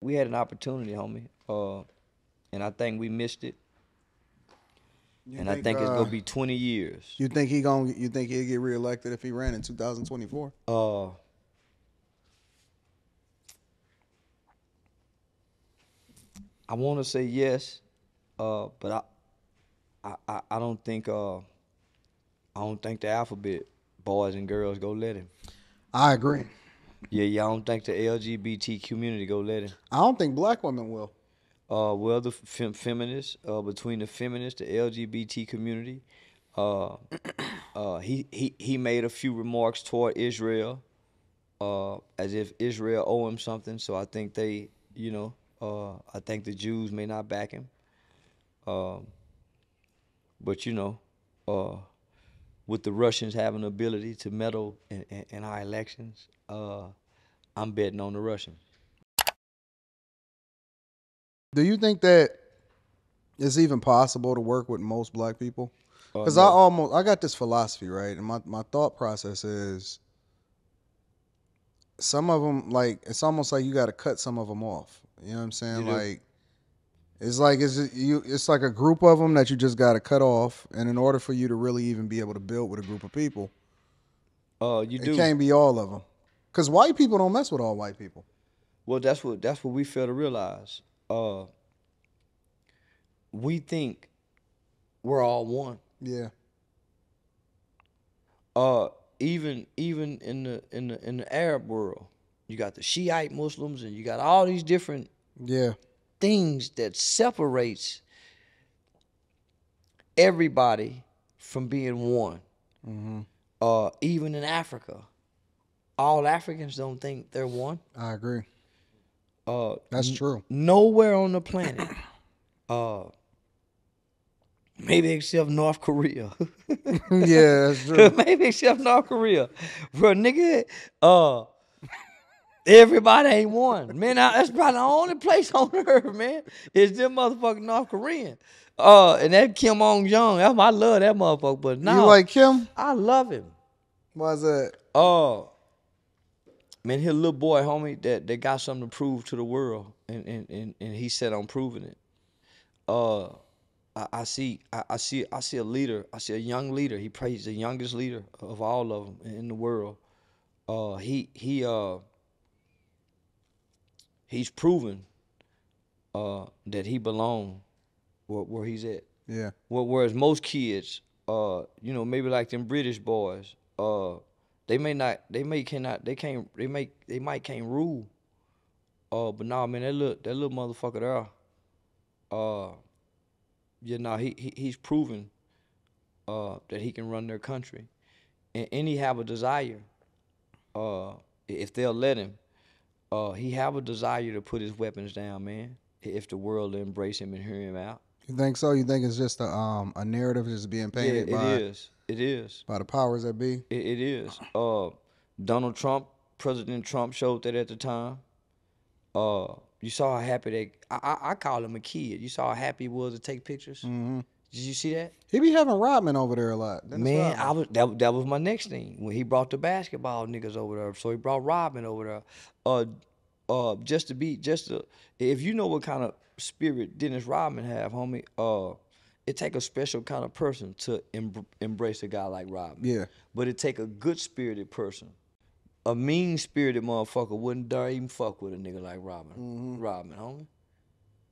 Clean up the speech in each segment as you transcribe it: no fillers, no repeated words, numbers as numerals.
we had an opportunity, homie, and I think we missed it. You And I think think it's gonna be 20 years. you think he'll get reelected if he ran in 2024? Uh, I want to say yes, but I don't think the alphabet boys and girls go let him. I agree. Yeah, I don't think the LGBT community go let him. I don't think black women will. Well, the feminists, between the feminists, the LGBT community, uh, he made a few remarks toward Israel, as if Israel owe him something. So I think I think the Jews may not back him. Um, but uh, with the Russians having the ability to meddle in our elections, I'm betting on the Russians. Do you think that it's even possible to work with most black people? Because No. I got this philosophy, right? And my thought process is some of them, like, it's almost like you got to cut some of them off. You know what I'm You saying? do. It's like a group of them that you just got to cut off. And in order for you to really even be able to build with a group of people, You it do. can't be all of them. Because white people don't mess with all white people. Well, that's what we fail to realize. Uh, we think we're all one. Yeah. Uh, even in the Arab world, you got the Shiite Muslims, and you got all these different Yeah. things that separates everybody from being one. Hmm. Even in Africa, all Africans don't think they're one. I agree. Uh, That's true. Nowhere on the planet, uh, maybe except North Korea. Yeah, that's true. Maybe except North Korea. Bro, nigga, everybody ain't one. Man, that's probably the only place on earth, man, is them motherfucking North Korean. And that Kim Jong, I love that motherfucker, but You now like him? I love him. Why's that? Man, he a little boy, homie, that got something to prove to the world, and he set on proving it. Uh, I see a leader. I see a young leader. He's the youngest leader of all of them in the world. He's proven that he belong where he's at. Yeah. Whereas most kids, maybe like them British boys, they may not, they may cannot, they can't, they might can't rule. But nah, man, that little motherfucker there, uh, he's proven that he can run their country, and he have a desire. If they'll let him, he have a desire to put his weapons down, man. If the world will embrace him and hear him out. You think so? You think it's just a narrative just being Yeah, painted it is. It is. by the powers that be? It is. Donald Trump, President Trump showed that at the time. You saw how happy I call him a kid. You saw how happy he was to take pictures. Hmm. Did you see that? He be having Rodman over there a lot. Dennis Man, Rodman. that was my next thing when he brought the basketball niggas over there. So he brought Robin over there. If you know what kind of spirit Dennis Rodman have, homie, it take a special kind of person to embrace a guy like Rodman. Yeah. But it take a good spirited person. A mean spirited motherfucker wouldn't dare even fuck with a nigga like Robin. Robin, homie.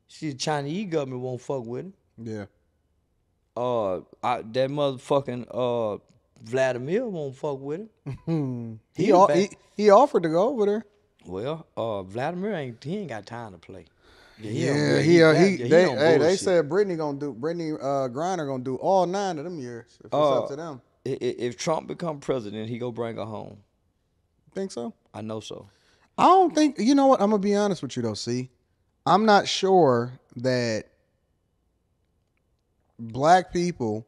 See, the Chinese government won't fuck with him. Yeah. That motherfucking Vladimir won't fuck with him. He He the bad. he offered to go over there. Well, Vladimir ain't got time to play. Yeah, they said Brittany Griner gonna do all 9 of them years if it's up to them. If Trump become president, he go bring her home. Think so? I know so. I don't think. You know what? I'm gonna be honest with you though. See, I'm not sure that black people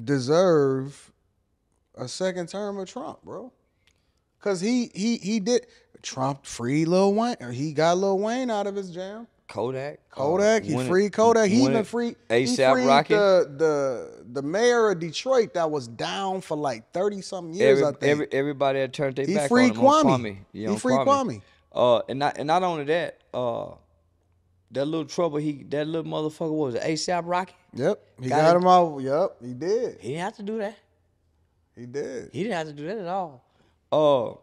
deserve a second term of Trump, bro. Cause he did. Trump freed Lil Wayne. Or he got Lil Wayne out of his jam. Kodak. He freed Kodak. He even freed A$AP Rocky. the mayor of Detroit that was down for like 30 something years. I think Everybody had turned their he back freed on him. On Kwame. Yeah, He freed Kwame. And not only that, that little trouble that little motherfucker was ASAP Rocky. Yep. He Got got it. him out. Yep. He did. He didn't have to do that. He did. He didn't have to do that at all. Uh,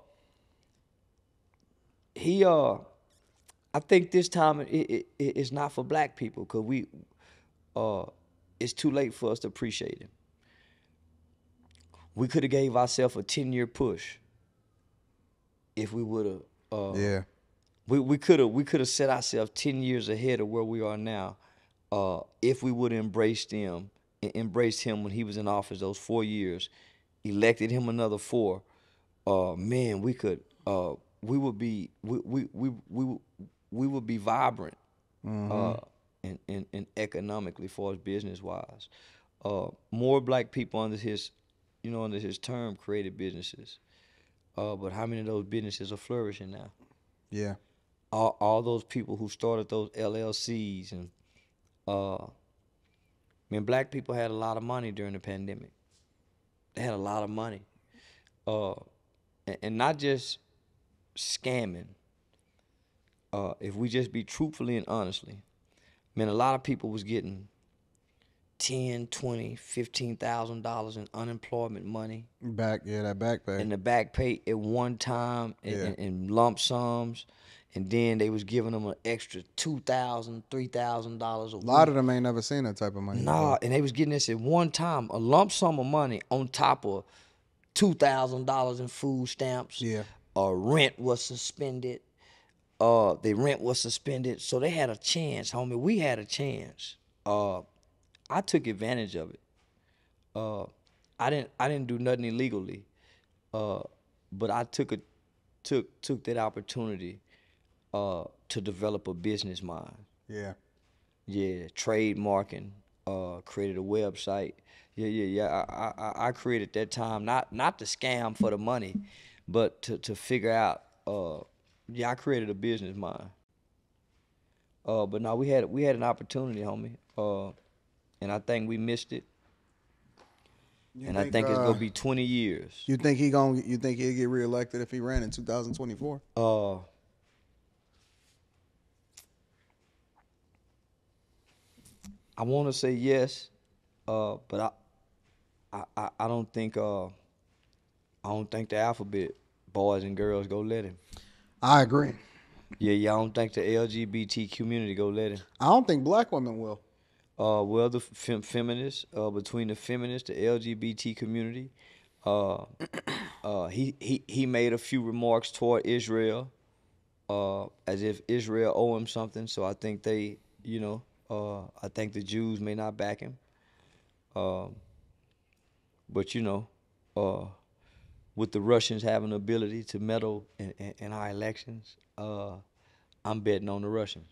he I think this time it's not for black people because it's too late for us to appreciate him. We could have gave ourselves a 10-year push if we would have. Yeah. We could have set ourselves 10 years ahead of where we are now, if we would have embraced him when he was in office those 4 years, elected him another 4. Man, we would be vibrant, and economically, for us business wise. More black people under his term created businesses. But how many of those businesses are flourishing now? Yeah. All those people who started those LLCs and black people had a lot of money during the pandemic. They had a lot of money, and not just scamming. If we just be truthfully and honestly, a lot of people was getting $10,000, $20,000, $15,000 in unemployment money. That back pay. And the back pay at one time in lump sums. And then they was giving them an extra $2,000, $3,000 a week. A lot of them ain't never seen that type of money. Nah, and they was getting this at one time, a lump sum of money on top of $2,000 in food stamps. Yeah. Rent was suspended. Their rent was suspended, so they had a chance, homie. We had a chance. I took advantage of it. I didn't do nothing illegally, but I took that opportunity to develop a business mind. Yeah. Yeah, trademarking, created a website. Yeah. I created that time, not to scam for the money, but to figure out. I created a business mind. But now we had an opportunity, homie. And I think we missed it. I think it's gonna be 20 years. You think he'll get reelected if he ran in 2024? I want to say yes, but I don't think the alphabet boys and girls go let him. I agree. Yeah, I don't think the LGBT community go let him. I don't think black women will. Well, the feminists, between the feminists, the LGBT community, he made a few remarks toward Israel, as if Israel owe him something. So I think I think the Jews may not back him. But with the Russians having the ability to meddle in our elections, I'm betting on the Russians.